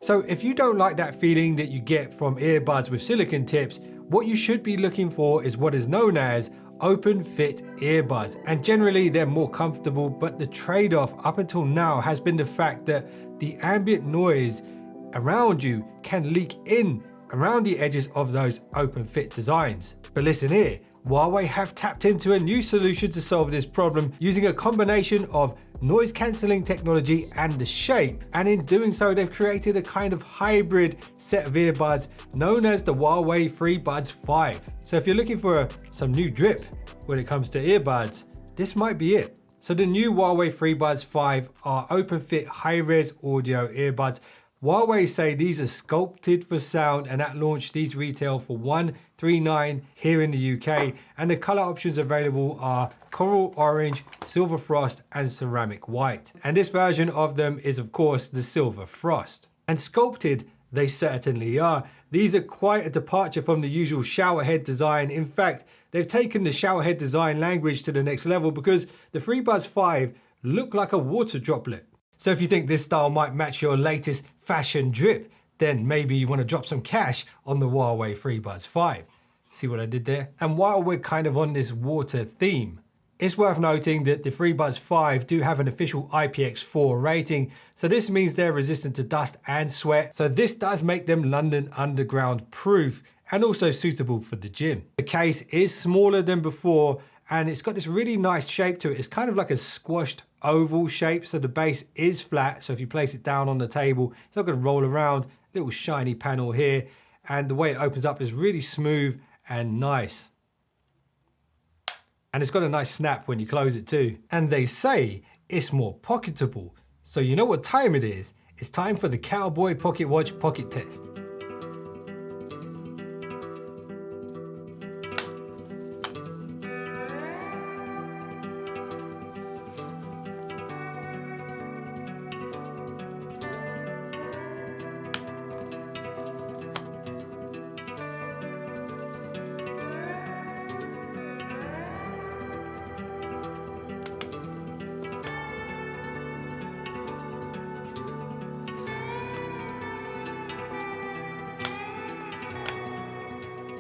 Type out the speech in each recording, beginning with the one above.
So if you don't like that feeling that you get from earbuds with silicone tips, what you should be looking for is what is known as open fit earbuds, and generally they're more comfortable, but the trade-off up until now has been the fact that the ambient noise around you can leak in around the edges of those open fit designs. But listen here, Huawei have tapped into a new solution to solve this problem using a combination of noise cancelling technology and the shape, and in doing so they've created a kind of hybrid set of earbuds known as the Huawei Freebuds 5. So if you're looking for some new drip when it comes to earbuds, this might be it. So the new Huawei Freebuds 5 are open fit high-res audio earbuds. Huawei say these are sculpted for sound, and at launch these retail for $139 here in the UK, and the color options available are coral orange, silver frost and ceramic white. And this version of them is of course the silver frost. And sculpted they certainly are. These are quite a departure from the usual showerhead design. In fact, they've taken the showerhead design language to the next level, because the Freebuds 5 look like a water droplet. So if you think this style might match your latest fashion drip, then maybe you want to drop some cash on the Huawei Freebuds 5. See what I did there? And while we're kind of on this water theme, it's worth noting that the Freebuds 5 do have an official IPX4 rating. So this means they're resistant to dust and sweat. So this does make them London Underground proof and also suitable for the gym. The case is smaller than before, and it's got this really nice shape to it. It's kind of like a squashed oval shape, so the base is flat. So if you place it down on the table, it's not going to roll around. Little shiny panel here, and the way it opens up is really smooth and nice. And it's got a nice snap when you close it too. And they say it's more pocketable. So you know what time it is? It's time for the Cowboy Pocket Watch pocket test.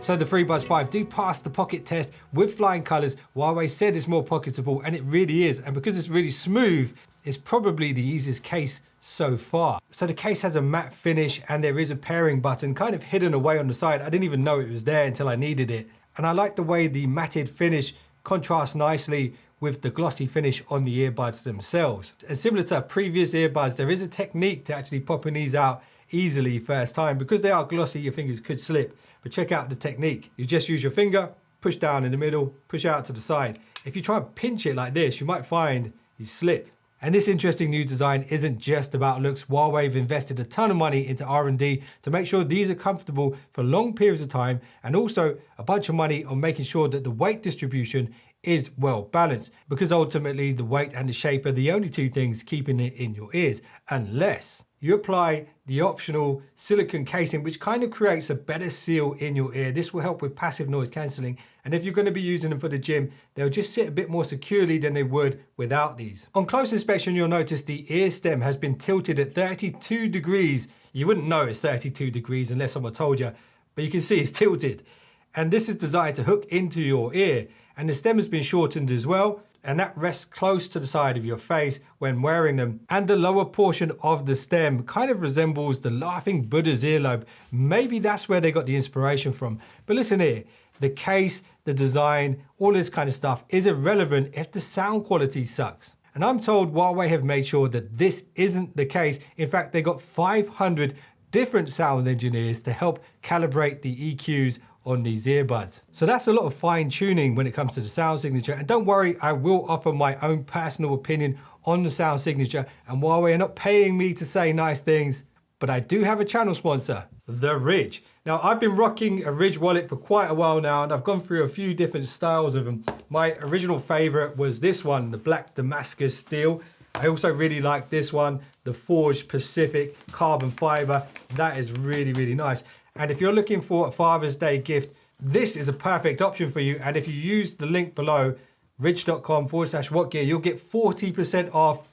So the Freebuds 5 do pass the pocket test with flying colours. Huawei said it's more pocketable, and it really is. And because it's really smooth, it's probably the easiest case so far. So the case has a matte finish, and there is a pairing button kind of hidden away on the side. I didn't even know it was there until I needed it. And I like the way the matted finish contrasts nicely with the glossy finish on the earbuds themselves. And similar to previous earbuds, there is a technique to actually popping these out easily first time. Because they are glossy, your fingers could slip. But check out the technique. You just use your finger, push down in the middle, push out to the side. If you try and pinch it like this, you might find you slip. And this interesting new design isn't just about looks. Huawei have invested a ton of money into R&D to make sure these are comfortable for long periods of time, and also a bunch of money on making sure that the weight distribution is well balanced, because ultimately the weight and the shape are the only two things keeping it in your ears, unless you apply the optional silicone casing, which kind of creates a better seal in your ear. This will help with passive noise cancelling. And if you're going to be using them for the gym, they'll just sit a bit more securely than they would without these. On close inspection, you'll notice the ear stem has been tilted at 32 degrees. You wouldn't know it's 32 degrees unless someone told you, but you can see it's tilted. And this is designed to hook into your ear. And the stem has been shortened as well, and that rests close to the side of your face when wearing them. And the lower portion of the stem kind of resembles the laughing Buddha's earlobe. Maybe that's where they got the inspiration from. But listen here, the case, the design, all this kind of stuff is irrelevant if the sound quality sucks. And I'm told Huawei have made sure that this isn't the case. In fact, they got 500 different sound engineers to help calibrate the EQs on these earbuds. So that's a lot of fine tuning when it comes to the sound signature. And don't worry, I will offer my own personal opinion on the sound signature. And Huawei are not paying me to say nice things, but I do have a channel sponsor, The Ridge. Now, I've been rocking a Ridge wallet for quite a while now, and I've gone through a few different styles of them. My original favorite was this one, the black Damascus steel. I also really like this one, the Forged Pacific carbon fiber. That is really, really nice. And if you're looking for a Father's Day gift, this is a perfect option for you. And if you use the link below, ridge.com/whatgear, you'll get 40% off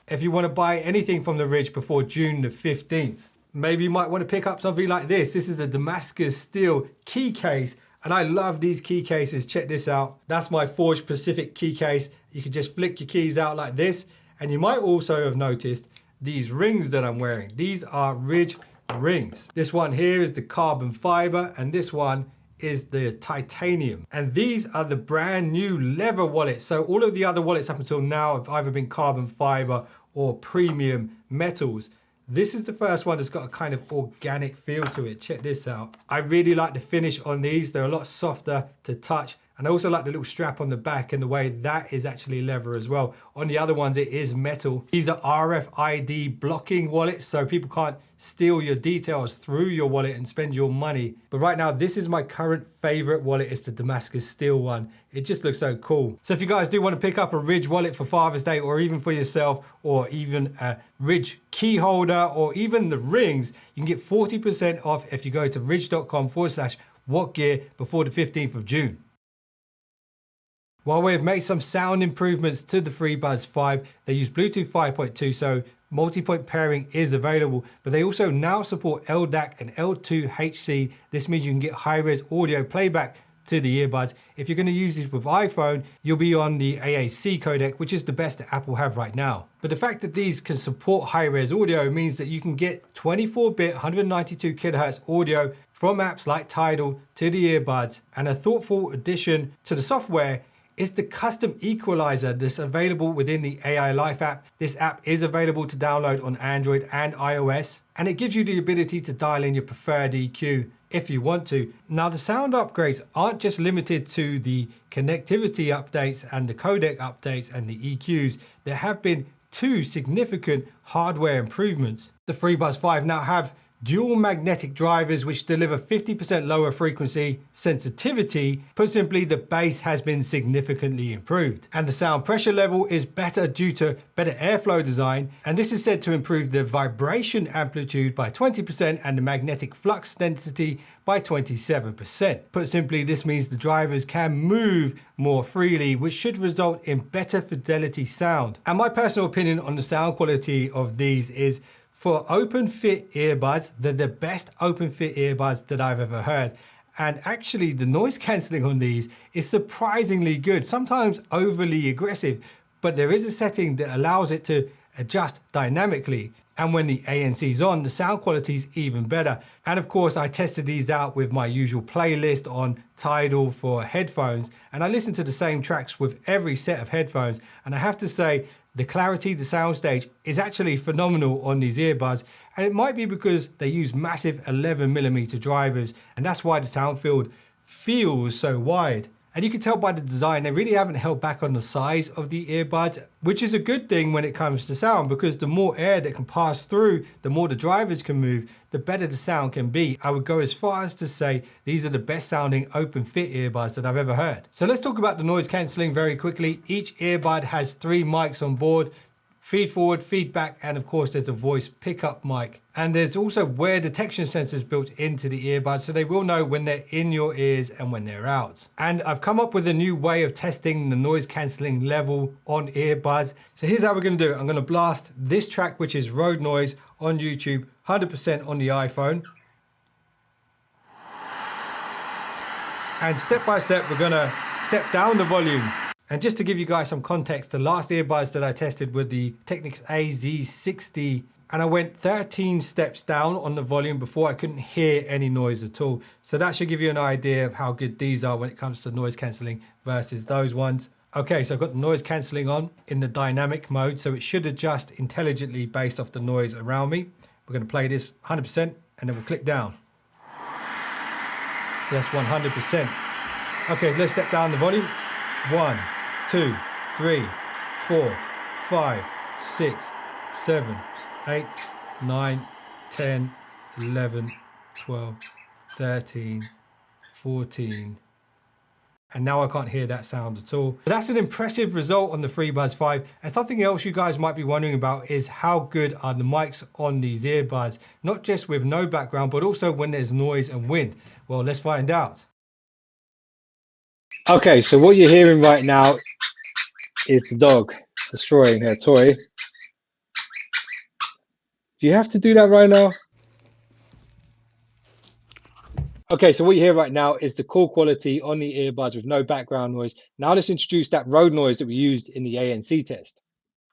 if you want to buy anything from the Ridge before June the 15th. Maybe you might want to pick up something like this. This is a Damascus steel key case, and I love these key cases. Check this out. That's my Forge Pacific key case. You can just flick your keys out like this. And you might also have noticed these rings that I'm wearing. These are Ridge rings. This one here is the carbon fiber, and this one is the titanium. And these are the brand new leather wallets. So all of the other wallets up until now have either been carbon fiber or premium metals. This is the first one that's got a kind of organic feel to it. Check this out. I really like the finish on these. They're a lot softer to touch. And I also like the little strap on the back and the way that is actually leather as well. On the other ones, it is metal. These are RFID blocking wallets, so people can't steal your details through your wallet and spend your money. But right now, this is my current favorite wallet. It's the Damascus steel one. It just looks so cool. So if you guys do want to pick up a Ridge wallet for Father's Day, or even for yourself, or even a Ridge key holder, or even the rings, you can get 40% off if you go to ridge.com/whatgear before the 15th of June. Huawei have made some sound improvements to the Freebuds 5. They use Bluetooth 5.2, so multi-point pairing is available, but they also now support LDAC and L2HC. This means you can get high-res audio playback to the earbuds. If you're going to use these with iPhone, you'll be on the AAC codec, which is the best that Apple have right now. But the fact that these can support high-res audio means that you can get 24-bit 192 kHz audio from apps like Tidal to the earbuds. And a thoughtful addition to the software is the custom equalizer that's available within the AI Life app. This app is available to download on Android and iOS, and it gives you the ability to dial in your preferred EQ if you want to. Now, the sound upgrades aren't just limited to the connectivity updates and the codec updates and the EQs. There have been two significant hardware improvements. The Freebuds 5 now have dual magnetic drivers which deliver 50% lower frequency sensitivity. Put simply, the bass has been significantly improved. And the sound pressure level is better due to better airflow design. And this is said to improve the vibration amplitude by 20% and the magnetic flux density by 27%. Put simply, this means the drivers can move more freely, which should result in better fidelity sound. And my personal opinion on the sound quality of these is, for open fit earbuds, they're the best open fit earbuds that I've ever heard. And actually the noise cancelling on these is surprisingly good, sometimes overly aggressive, but there is a setting that allows it to adjust dynamically. And when the ANC is on, the sound quality is even better. And of course, I tested these out with my usual playlist on Tidal for headphones. And I listened to the same tracks with every set of headphones. And I have to say, the clarity, the soundstage is actually phenomenal on these earbuds, and it might be because they use massive 11mm drivers, and that's why the sound field feels so wide. And you can tell by the design, they really haven't held back on the size of the earbuds, which is a good thing when it comes to sound, because the more air that can pass through, the more the drivers can move, the better the sound can be. I would go as far as to say these are the best sounding open fit earbuds that I've ever heard. So let's talk about the noise cancelling very quickly. Each earbud has 3 mics on board: feed forward, feedback, and of course there's a voice pickup mic. And there's also wear detection sensors built into the earbuds, so they will know when they're in your ears and when they're out. And I've come up with a new way of testing the noise cancelling level on earbuds. So here's how we're gonna do it. I'm gonna blast this track, which is Road Noise, on YouTube, 100% on the iPhone. And step by step, we're gonna step down the volume. And just to give you guys some context, the last earbuds that I tested were the Technics AZ60, and I went 13 steps down on the volume before I couldn't hear any noise at all. So that should give you an idea of how good these are when it comes to noise cancelling versus those ones. Okay, so I've got the noise cancelling on in the dynamic mode, so it should adjust intelligently based off the noise around me. We're gonna play this 100%, and then we'll click down. So that's 100%. Okay, let's step down the volume. 1, 2, 3, 4, 5, 6, 7, 8, 9, 10, 11, 12, 13, 14. And now I can't hear that sound at all. But that's an impressive result on the Freebuds 5. And something else you guys might be wondering about is how good are the mics on these earbuds, not just with no background, but also when there's noise and wind. Well, let's find out. Okay, so what you're hearing right now is the dog destroying her toy. Do you have to do that right now? Okay, so what you hear right now is the call quality on the earbuds with no background noise. Now let's introduce that road noise that we used in the ANC test.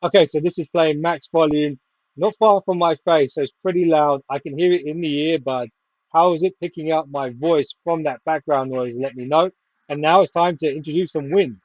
Okay, so this is playing max volume, not far from my face, so it's pretty loud. I can hear it in the earbuds. How is it picking up my voice from that background noise? Let me know. And now it's time to introduce some wind.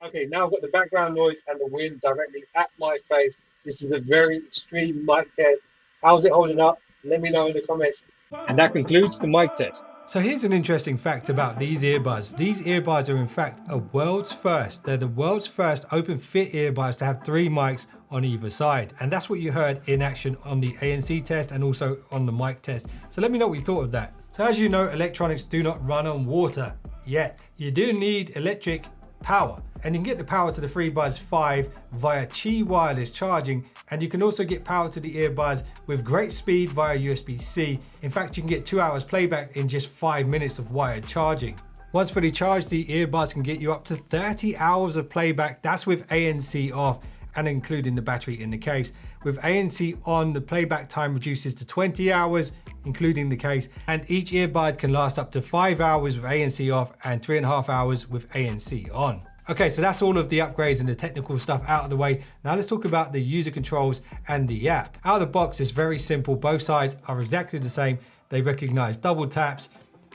Okay, now I've got the background noise and the wind directly at my face. This is a very extreme mic test. How's it holding up? Let me know in the comments. And that concludes the mic test. So here's an interesting fact about these earbuds. These earbuds are in fact a world's first. They're the world's first open fit earbuds to have 3 mics on either side. And that's what you heard in action on the ANC test and also on the mic test. So let me know what you thought of that. So as you know, electronics do not run on water yet. You do need electric power, and you can get the power to the Freebuds 5 via Qi wireless charging, and you can also get power to the earbuds with great speed via USB-C. In fact, you can get 2 hours playback in just 5 minutes of wired charging. Once fully charged, the earbuds can get you up to 30 hours of playback. That's with ANC off and including the battery in the case. With ANC on, the playback time reduces to 20 hours, including the case, and each earbud can last up to 5 hours with ANC off and 3.5 hours with ANC on. Okay, so that's all of the upgrades and the technical stuff out of the way. Now let's talk about the user controls and the app. Out of the box, it's very simple. Both sides are exactly the same. They recognize double taps,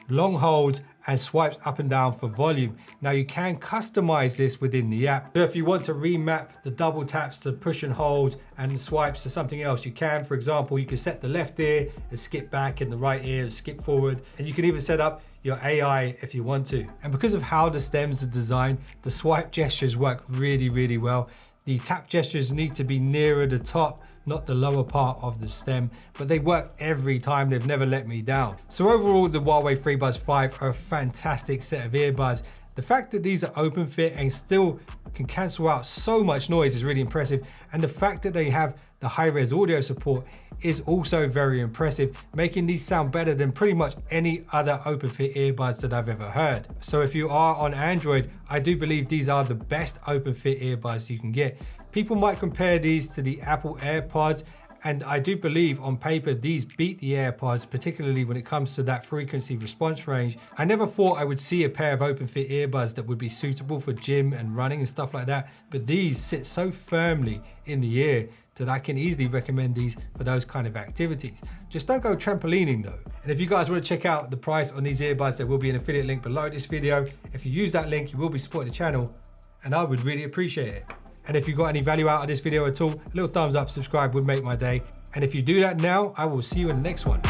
long holds, and swipes up and down for volume. Now you can customize this within the app. So if you want to remap the double taps to push and hold and the swipes to something else, you can. For example, you can set the left ear and skip back and the right ear and skip forward. And you can even set up your AI if you want to. And because of how the stems are designed, the swipe gestures work really, really well. The tap gestures need to be nearer the top, not the lower part of the stem, but they work every time. They've never let me down. So overall, the Huawei Freebuds 5 are a fantastic set of earbuds. The fact that these are open fit and still can cancel out so much noise is really impressive. And the fact that they have the high-res audio support is also very impressive, making these sound better than pretty much any other open fit earbuds that I've ever heard. So if you are on Android, I do believe these are the best open fit earbuds you can get. People might compare these to the Apple AirPods, and I do believe on paper these beat the AirPods, particularly when it comes to that frequency response range. I never thought I would see a pair of open fit earbuds that would be suitable for gym and running and stuff like that, but these sit so firmly in the ear that I can easily recommend these for those kind of activities. Just don't go trampolining though. And if you guys want to check out the price on these earbuds, there will be an affiliate link below this video. If you use that link, you will be supporting the channel, and I would really appreciate it. And if you got any value out of this video at all, a little thumbs up, subscribe would make my day. And if you do that now, I will see you in the next one.